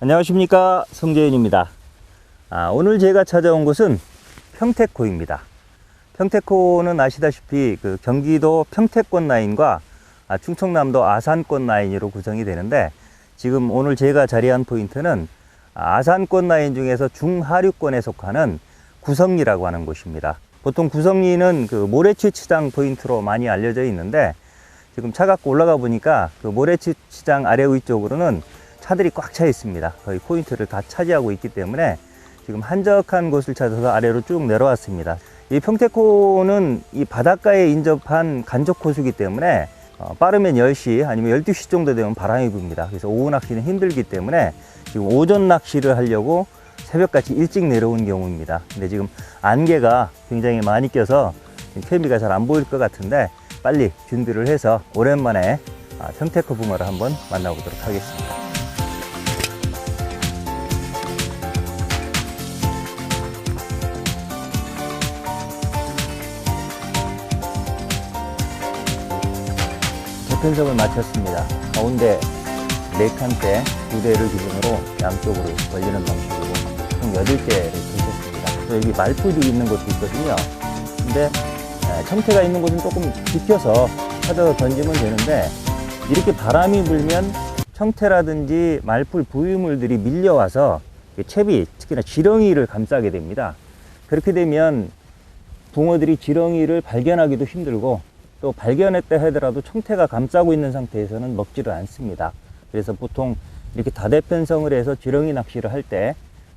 안녕하십니까, 성재윤입니다. 오늘 제가 찾아온 곳은 평택호입니다. 평택호는 아시다시피 그 경기도 평택권 라인과 충청남도 아산권 라인으로 구성이 되는데, 지금 오늘 제가 자리한 포인트는 아산권 라인 중에서 중하류권에 속하는 구성리라고 하는 곳입니다. 보통 구성리는 그 모래치장 포인트로 많이 알려져 있는데, 지금 차 갖고 올라가 보니까 그 모래치장 아래 위쪽으로는 차들이 꽉 차 있습니다. 거의 포인트를 다 차지하고 있기 때문에 지금 한적한 곳을 찾아서 아래로 쭉 내려왔습니다. 이 평택호는 이 바닷가에 인접한 간척호수이기 때문에 빠르면 10시 아니면 12시 정도 되면 바람이 붑니다. 그래서 오후 낚시는 힘들기 때문에 지금 오전 낚시를 하려고 새벽같이 일찍 내려온 경우입니다. 근데 지금 안개가 굉장히 많이 껴서 케미가 잘 안 보일 것 같은데, 빨리 준비를 해서 오랜만에 평택호 붕어를 한번 만나보도록 하겠습니다. 편성을 마쳤습니다. 가운데 4칸대 2대를 기준으로 양쪽으로 벌리는 방식으로 총 8개를 펼쳤습니다. 또 여기 말풀이 있는 곳도 있거든요. 근데 청태가 있는 곳은 조금 비켜서 찾아서 던지면 되는데, 이렇게 바람이 불면 청태라든지 말풀 부유물들이 밀려와서 채비, 특히나 지렁이를 감싸게 됩니다. 그렇게 되면 붕어들이 지렁이를 발견하기도 힘들고, 또 발견했다 하더라도 청태가 감싸고 있는 상태에서는 먹지를 않습니다. 그래서 보통 이렇게 다대편성을 해서 지렁이 낚시를 할 때,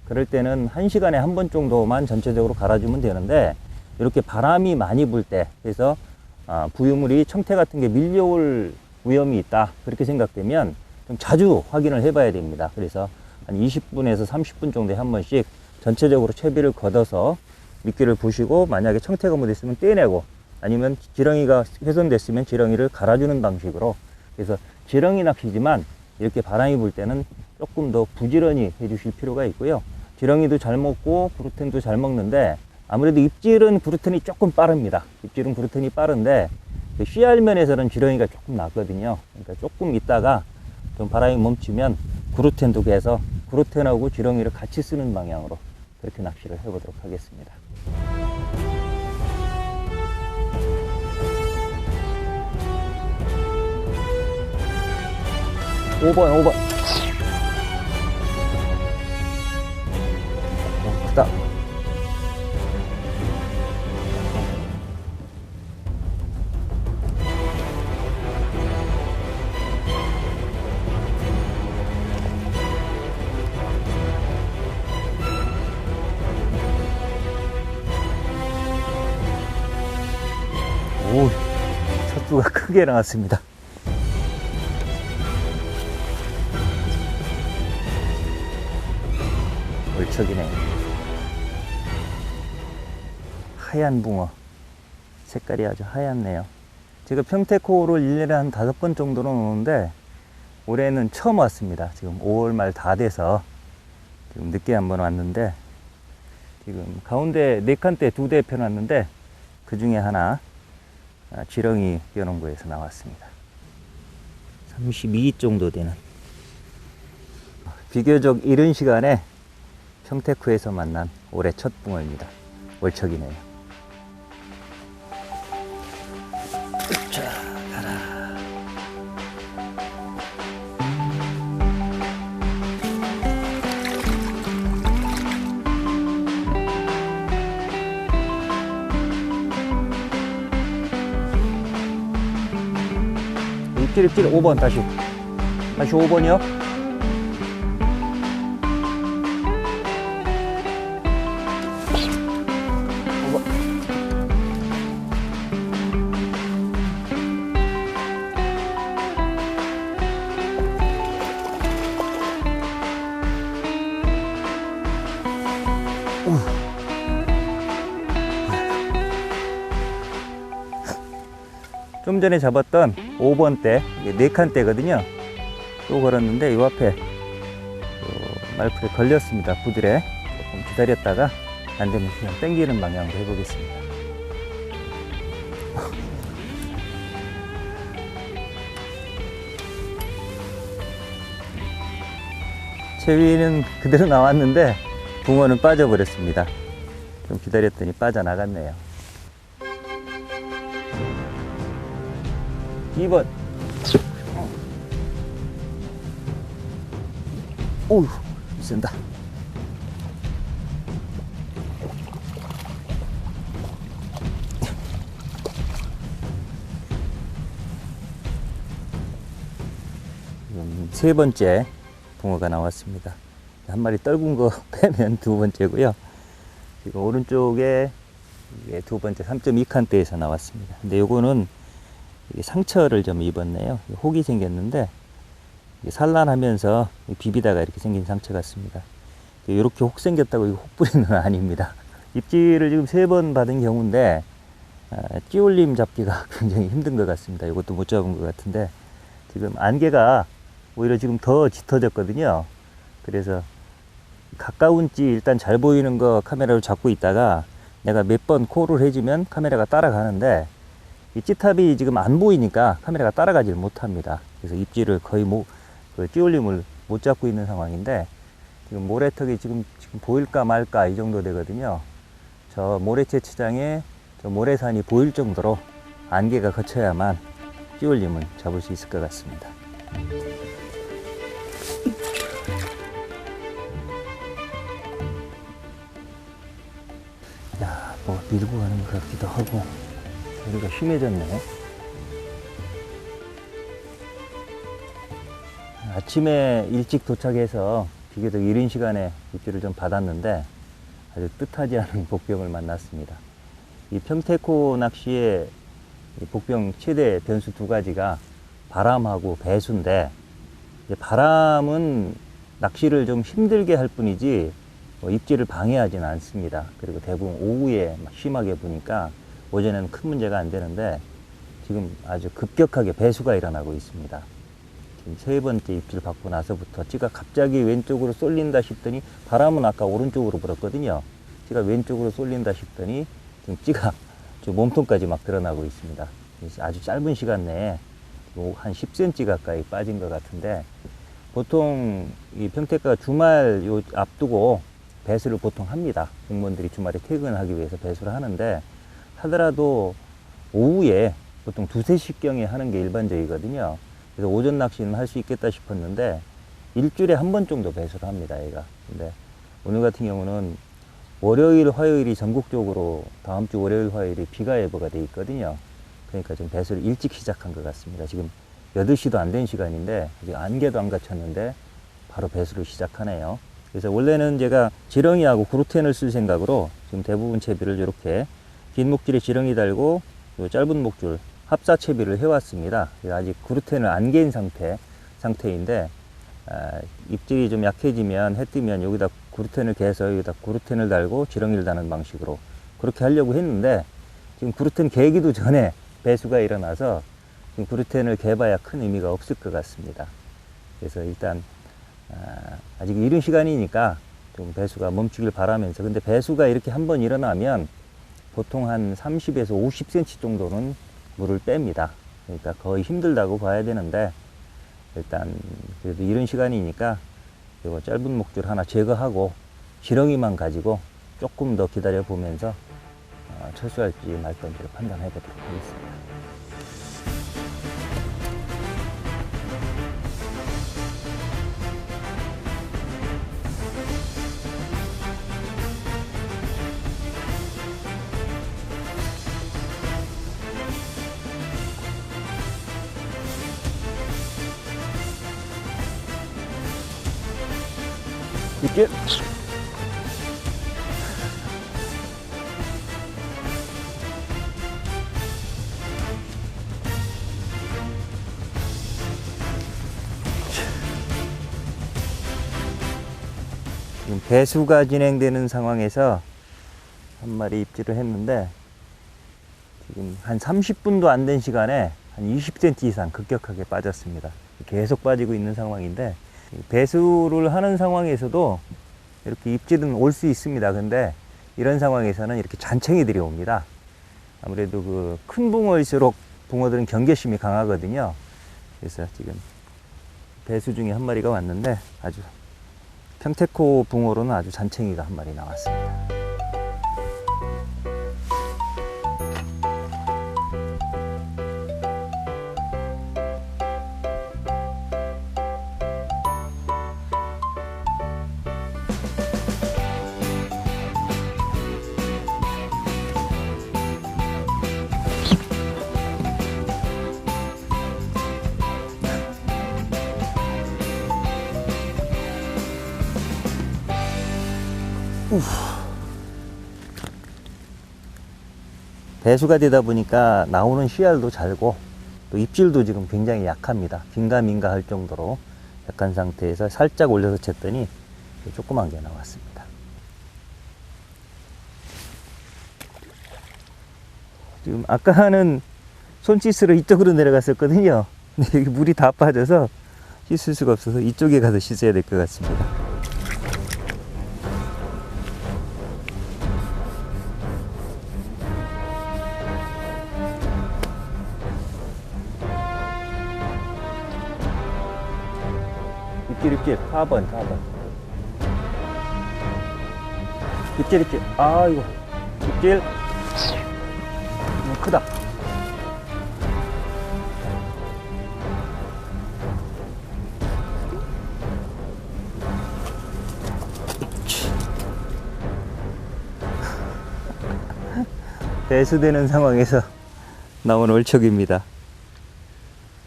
그럴 때는 1시간에 한 번 정도만 전체적으로 갈아주면 되는데, 이렇게 바람이 많이 불 때, 그래서 부유물이 청태 같은 게 밀려올 위험이 있다, 그렇게 생각되면 좀 자주 확인을 해봐야 됩니다. 그래서 한 20분에서 30분 정도에 한 번씩 전체적으로 채비를 걷어서 미끼를 부시고, 만약에 청태가 묻었으면 떼내고, 아니면 지렁이가 훼손됐으면 지렁이를 갈아주는 방식으로, 그래서 지렁이 낚시지만 이렇게 바람이 불 때는 조금 더 부지런히 해주실 필요가 있고요. 지렁이도 잘 먹고 그루텐도 잘 먹는데, 아무래도 입질은 그루텐이 조금 빠릅니다. 입질은 그루텐이 빠른데 씨알면에서는 지렁이가 조금 낫거든요. 그러니까 조금 있다가 좀 바람이 멈추면 그루텐도 개서 그루텐하고 지렁이를 같이 쓰는 방향으로 그렇게 낚시를 해보도록 하겠습니다. 5번. 크다. 오, 첫 수가 크게 나왔습니다. 월척이네. 하얀 붕어. 색깔이 아주 하얗네요. 제가 평택호를 1년에 한 5번 정도는 오는데, 올해는 처음 왔습니다. 지금 5월 말 다 돼서 지금 늦게 한번 왔는데, 지금 가운데 4칸대 2대 펴놨는데 그 중에 하나 지렁이 껴놓은 거에서 나왔습니다. 32 정도 되는, 비교적 이른 시간에 평택호에서 만난 올해 첫 붕어입니다. 월척이네요. 자, 가라. 입질 5번 다시 5번이요. 좀 전에 잡았던 5번대, 4칸대거든요. 또 걸었는데 이 앞에 말풀에 걸렸습니다. 부들에 조금 기다렸다가 안 되면 그냥 당기는 방향으로 해보겠습니다. 채비는 그대로 나왔는데 붕어는 빠져버렸습니다. 좀 기다렸더니 빠져나갔네요. 2번. 오우, 쓴다. 세 번째 붕어가 나왔습니다. 한 마리 떨군 거 빼면 두 번째고요. 지금 오른쪽에 두 번째 3.2칸대에서 나왔습니다. 근데 요거는 상처를 좀 입었네요. 혹이 생겼는데 산란하면서 비비다가 이렇게 생긴 상처 같습니다. 이렇게 혹 생겼다고 이거 혹부리는 아닙니다. 입질을 지금 3번 받은 경우인데 찌올림 잡기가 굉장히 힘든 것 같습니다. 이것도 못 잡은 것 같은데 지금 안개가 오히려 지금 더 짙어졌거든요. 그래서 가까운 찌 일단 잘 보이는 거 카메라로 잡고 있다가 내가 몇 번 콜을 해주면 카메라가 따라가는데 이 찌탑이 지금 안 보이니까 카메라가 따라가질 못합니다. 그래서 입질을 거의 찌올림을 못 잡고 있는 상황인데 지금 모래턱이 지금 보일까 말까 이 정도 되거든요. 저 모래채취장에 저 모래산이 보일 정도로 안개가 거쳐야만 찌올림을 잡을 수 있을 것 같습니다. 야, 뭐 밀고 가는 것 같기도 하고 소리가 심해졌네. 아침에 일찍 도착해서 비교적 이른 시간에 입질을 좀 받았는데 아주 뜻하지 않은 복병을 만났습니다. 이 평택호 낚시의 복병 최대 변수 두 가지가 바람하고 배수인데 바람은 낚시를 좀 힘들게 할 뿐이지 입질을 방해하지는 않습니다. 그리고 대부분 오후에 심하게 부니까 오전에는 큰 문제가 안 되는데 지금 아주 급격하게 배수가 일어나고 있습니다. 지금 세 번째 입질 받고 나서부터 찌가 갑자기 왼쪽으로 쏠린다 싶더니 바람은 아까 오른쪽으로 불었거든요. 찌가 왼쪽으로 쏠린다 싶더니 지금 찌가 몸통까지 막 드러나고 있습니다. 아주 짧은 시간 내에 한 10cm 가까이 빠진 것 같은데 보통 이 평택가 주말 앞두고 배수를 보통 합니다. 공무원들이 주말에 퇴근하기 위해서 배수를 하는데 하더라도 오후에 보통 2, 3시경에 하는 게 일반적이거든요. 그래서 오전 낚시는 할 수 있겠다 싶었는데 일주일에 한 번 정도 배수를 합니다, 얘가. 근데 오늘 같은 경우는 월요일, 화요일이 전국적으로 다음 주 월요일, 화요일이 비가 예보가 돼 있거든요. 그러니까 좀 배수를 일찍 시작한 것 같습니다. 지금 8시도 안 된 시간인데 아직 안개도 안 갇혔는데 바로 배수를 시작하네요. 그래서 원래는 제가 지렁이하고 구루텐을 쓸 생각으로 지금 대부분 채비를 이렇게 긴 목줄에 지렁이 달고 짧은 목줄 합사 채비를 해왔습니다. 아직 구루텐을 안 갠 상태인데 입질이 좀 약해지면 해 뜨면 여기다 구루텐을 개서 여기다 구루텐을 달고 지렁이를 다는 방식으로 그렇게 하려고 했는데 지금 구루텐 개기도 전에 배수가 일어나서 지금 구루텐을 개봐야 큰 의미가 없을 것 같습니다. 그래서 일단 아직 이른 시간이니까 좀 배수가 멈추길 바라면서 근데 배수가 이렇게 한번 일어나면 보통 한 30에서 50cm 정도는 물을 뺍니다. 그러니까 거의 힘들다고 봐야 되는데 일단 그래도 이른 시간이니까 이거 짧은 목줄 하나 제거하고 지렁이만 가지고 조금 더 기다려 보면서 철수할지 말 건지를 판단해 보도록 하겠습니다. 이게 지금 배수가 진행되는 상황에서 한 마리 입질을 했는데 지금 한 30분도 안 된 시간에 한 20cm 이상 급격하게 빠졌습니다. 계속 빠지고 있는 상황인데 배수를 하는 상황에서도 이렇게 입질은 올 수 있습니다. 근데 이런 상황에서는 이렇게 잔챙이들이 옵니다. 아무래도 그 큰 붕어일수록 붕어들은 경계심이 강하거든요. 그래서 지금 배수 중에 한 마리가 왔는데 아주 평택호 붕어로는 아주 잔챙이가 한 마리 나왔습니다. 배수가 되다 보니까 나오는 씨알도 잘고 또 입질도 지금 굉장히 약합니다. 긴가민가 할 정도로 약한 상태에서 살짝 올려서 챘더니 조그만 게 나왔습니다. 지금 아까는 손짓으로 이쪽으로 내려갔었거든요. 근데 여기 물이 다 빠져서 씻을 수가 없어서 이쪽에 가서 씻어야 될 것 같습니다. 입질 4번 입질 아 이거 입질 크다. 배수되는 상황에서 나온 얼척입니다.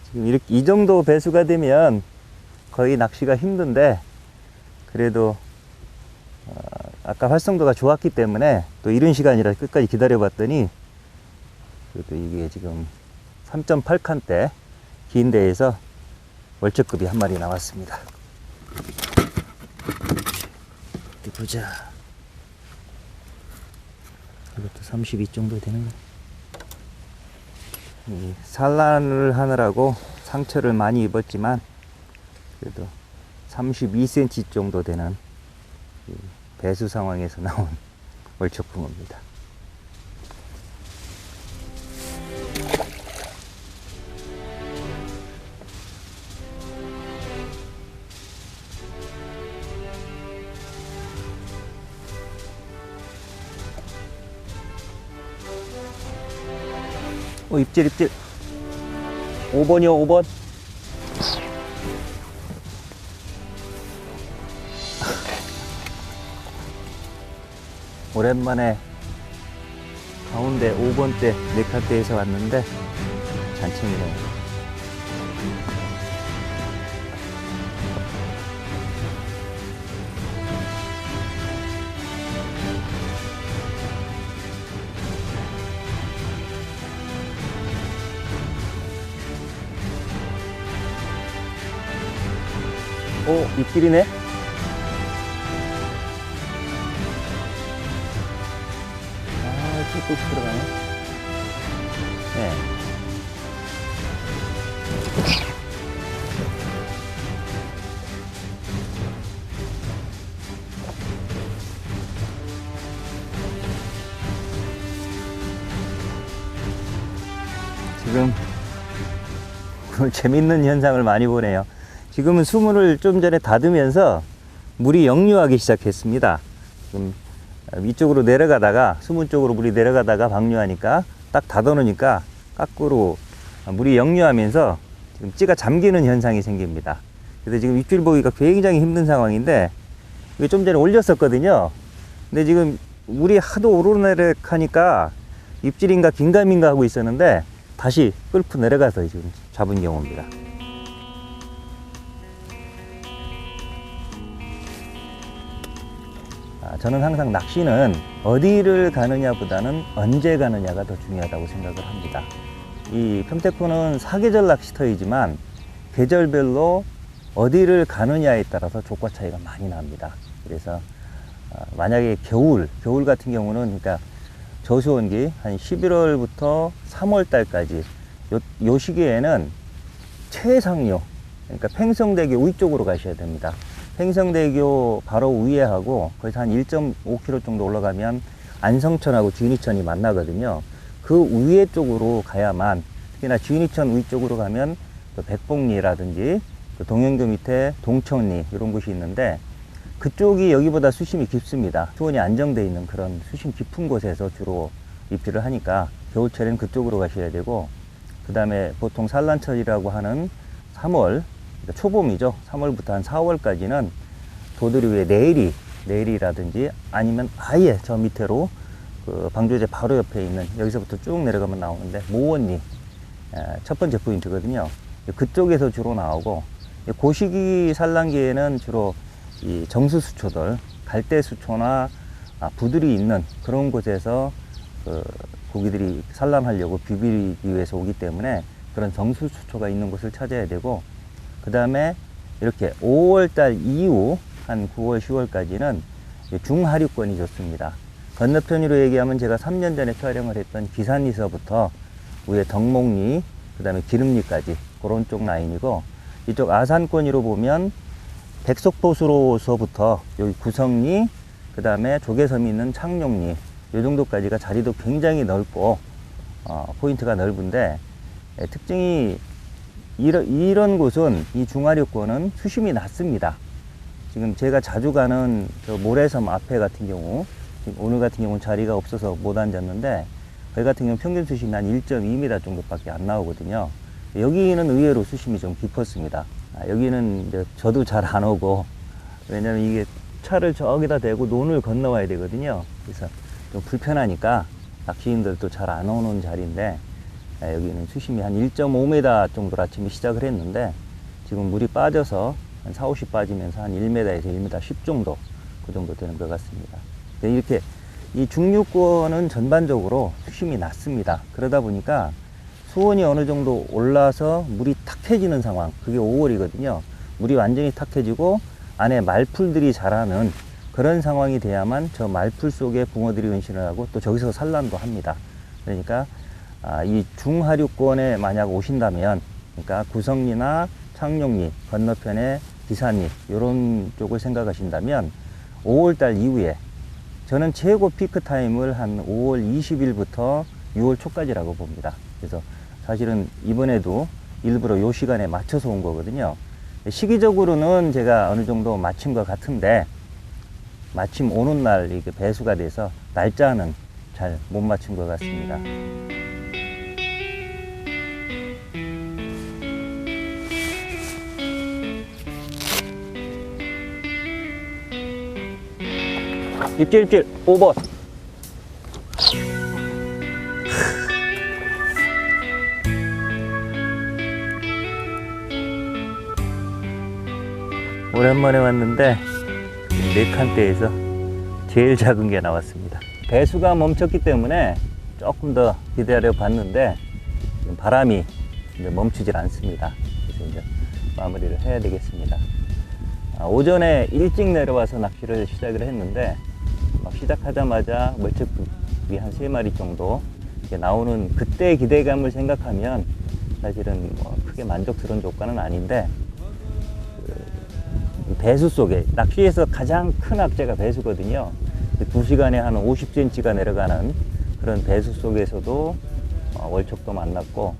지금 이렇게 이 정도 배수가 되면 거의 낚시가 힘든데 그래도 아까 활성도가 좋았기 때문에 또 이른 시간이라 끝까지 기다려 봤더니 그래도 이게 지금 3.8칸대 긴 데에서 월척급이 한 마리 나왔습니다. 어디 보자. 이것도 32 정도 되는 거. 산란을 하느라고 상처를 많이 입었지만 그래도 32cm 정도 되는 배수 상황에서 나온 월척붕어입니다. 입질 5번이요 5번. 오랜만에 가운데 5번대 네카대에서 왔는데 잔챙이네요. 오, 입질이네. 뚝뚝 들어가네. 네. 지금 오늘 재밌는 현상을 많이 보네요. 지금은 수문을 좀 전에 닫으면서 물이 역류하기 시작했습니다. 지금 위쪽으로 내려가다가 수문 쪽으로 물이 내려가다가 방류하니까 딱 닫아 놓으니까 거꾸로 물이 역류하면서 지금 찌가 잠기는 현상이 생깁니다. 그래서 지금 입질 보기가 굉장히 힘든 상황인데 이게 좀 전에 올렸었거든요. 근데 지금 물이 하도 오르내리락 하니까 입질인가 긴가민가 하고 있었는데 다시 끌고 내려가서 지금 잡은 경우입니다. 저는 항상 낚시는 어디를 가느냐보다는 언제 가느냐가 더 중요하다고 생각을 합니다. 이 평택호는 사계절 낚시터이지만 계절별로 어디를 가느냐에 따라서 조과 차이가 많이 납니다. 그래서 만약에 겨울 같은 경우는 그러니까 저수온기 한 11월부터 3월 달까지 요 시기에는 최상류, 그러니까 팽성대교 위쪽으로 가셔야 됩니다. 팽성대교 바로 위에 하고 거기서 한 1.5km 정도 올라가면 안성천하고 쥐니천이 만나거든요. 그 위에 쪽으로 가야만, 특히나 쥐니천 위쪽으로 가면 백봉리라든지 동영교 밑에 동천리 이런 곳이 있는데 그쪽이 여기보다 수심이 깊습니다. 수온이 안정되어 있는 그런 수심 깊은 곳에서 주로 입질을 하니까 겨울철에는 그쪽으로 가셔야 되고, 그 다음에 보통 산란철이라고 하는 3월, 그러니까 초봄이죠. 3월부터 한 4월까지는 도들이 위에 내일이라든지 아니면 아예 저 밑으로 그 방조제 바로 옆에 있는, 여기서부터 쭉 내려가면 나오는데 모원리, 첫 번째 포인트거든요. 그쪽에서 주로 나오고, 그 시기 산란기에는 주로 이 정수수초들, 갈대수초나 부들이 있는 그런 곳에서 그 고기들이 산란하려고 비비기 위해서 오기 때문에 그런 정수수초가 있는 곳을 찾아야 되고, 그 다음에 이렇게 5월달 이후 한 9월, 10월까지는 중하류권이 좋습니다. 건너편으로 얘기하면 제가 3년 전에 촬영을 했던 기산리서부터 위에 덕목리, 그 다음에 기름리까지 그런 쪽 라인이고, 이쪽 아산권으로 보면 백석포수로서부터 여기 구성리, 그 다음에 조개섬이 있는 창룡리, 이 정도까지가 자리도 굉장히 넓고 포인트가 넓은데, 특징이 이런 곳은, 이 중하류권은 수심이 낮습니다. 지금 제가 자주 가는 저 모래섬 앞에 같은 경우, 오늘 같은 경우는 자리가 없어서 못 앉았는데, 거기 같은 경우 평균 수심이 한 1.2m 정도밖에 안 나오거든요. 여기는 의외로 수심이 좀 깊었습니다. 여기는 이제 저도 잘 안 오고, 왜냐면 이게 차를 저기다 대고 논을 건너와야 되거든요. 그래서 좀 불편하니까 낚시인들도 잘 안 오는 자리인데, 여기는 수심이 한 1.5m 정도로 아침에 시작을 했는데, 지금 물이 빠져서 한 4, 50 빠지면서 한 1m에서 1m 10 정도, 그 정도 되는 것 같습니다. 이렇게 이 중류권은 전반적으로 수심이 낮습니다. 그러다 보니까 수온이 어느 정도 올라서 물이 탁해지는 상황, 그게 5월이거든요. 물이 완전히 탁해지고 안에 말풀들이 자라는 그런 상황이 돼야만 저 말풀 속에 붕어들이 은신을 하고 또 저기서 산란도 합니다. 그러니까 이 중하류권에 만약 오신다면, 그러니까 구성리나 창룡리 건너편에 기산리 이런 쪽을 생각하신다면 5월달 이후에, 저는 최고 피크 타임을 한 5월 20일부터 6월 초까지라고 봅니다. 그래서 사실은 이번에도 일부러 요 시간에 맞춰서 온 거거든요. 시기적으로는 제가 어느 정도 맞춘 것 같은데, 마침 오는 날 이게 배수가 돼서 날짜는 잘 못 맞춘 것 같습니다. 입질 5번. 오랜만에 왔는데 네 칸대에서 제일 작은 게 나왔습니다. 배수가 멈췄기 때문에 조금 더 기다려 봤는데 바람이 이제 멈추질 않습니다. 그래서 이제 마무리를 해야 되겠습니다. 오전에 일찍 내려와서 낚시를 시작을 했는데, 막 시작하자마자 멀쩍이 한 3마리 정도 나오는 그때 기대감을 생각하면 사실은 뭐 크게 만족스러운 조건은 아닌데, 배수 속에, 낚시에서 가장 큰 악재가 배수거든요. 2시간에 한 50cm가 내려가는 그런 배수 속에서도 월척도 만났고,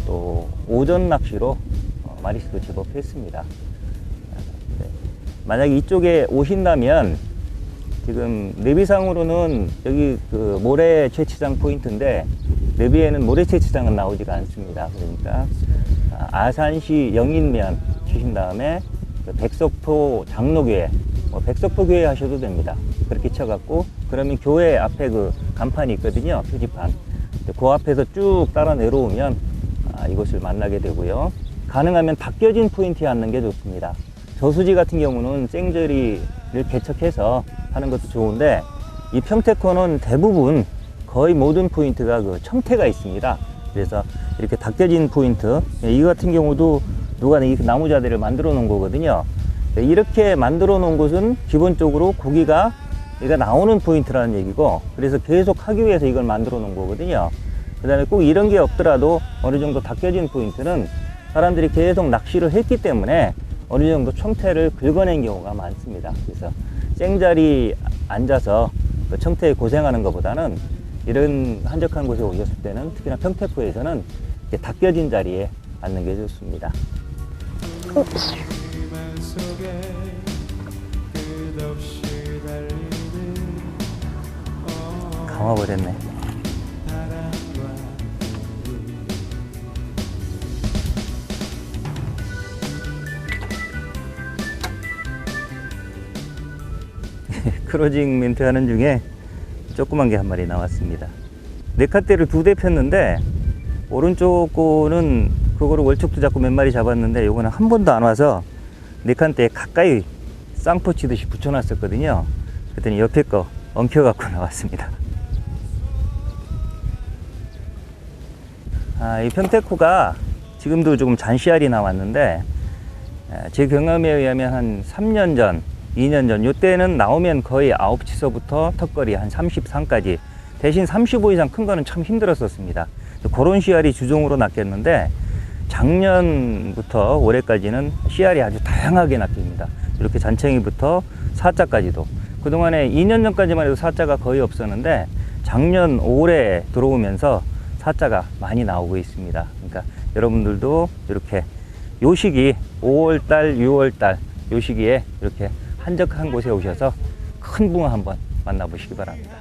또 오전 낚시로 마리수도 제법 했습니다. 만약에 이쪽에 오신다면, 지금 내비상으로는 여기 그 모래 채취장 포인트인데, 내비에는 모래 채취장은 나오지가 않습니다. 그러니까 아산시 영인면 치신 다음에 백석포 장로교회, 백석포 교회 하셔도 됩니다. 그렇게 쳐갖고, 그러면 교회 앞에 그 간판이 있거든요. 표지판. 그 앞에서 쭉 따라 내려오면 이곳을 만나게 되고요. 가능하면 닦여진 포인트에 앉는 게 좋습니다. 저수지 같은 경우는 생저리를 개척해서 하는 것도 좋은데, 이 평택코는 대부분 거의 모든 포인트가 그 청태가 있습니다. 그래서 이렇게 닦여진 포인트, 이 같은 경우도 누가 이 나무자대를 만들어 놓은 거거든요. 이렇게 만들어 놓은 곳은 기본적으로 고기가 얘가 나오는 포인트라는 얘기고, 그래서 계속 하기 위해서 이걸 만들어 놓은 거거든요. 그 다음에 꼭 이런 게 없더라도 어느 정도 닦여진 포인트는 사람들이 계속 낚시를 했기 때문에 어느 정도 청태를 긁어낸 경우가 많습니다. 그래서 생자리 앉아서 그 청태에 고생하는 것보다는 이런 한적한 곳에 오셨을 때는, 특히나 평택구에서는 이렇게 닦여진 자리에 앉는 게 좋습니다. 감아버렸네. 크로징 멘트 하는 중에 조그만 게 한 마리 나왔습니다. 네카대를 2대 폈는데 오른쪽 거는 그거를 월척도 잡고 몇 마리 잡았는데 요거는 한 번도 안 와서 네칸대에 가까이 쌍포 치듯이 붙여놨었거든요. 그랬더니 옆에 거 엉켜갖고 나왔습니다. 이 평테코가 지금도 조금 잔씨알이 나왔는데 제 경험에 의하면 한 3년 전, 2년 전 요때는 나오면 거의 9치서부터 턱걸이 한 33까지, 대신 35 이상 큰 거는 참 힘들었었습니다. 그런 씨알이 주종으로 낚였는데 작년부터 올해까지는 씨알이 아주 다양하게 낚입니다. 이렇게 잔챙이부터 사자까지도. 그동안에 2년 전까지만 해도 사자가 거의 없었는데 작년 올해 들어오면서 사자가 많이 나오고 있습니다. 그러니까 여러분들도 이렇게 요 시기 5월달, 6월달 요 시기에 이렇게 한적한 곳에 오셔서 큰 붕어 한번 만나보시기 바랍니다.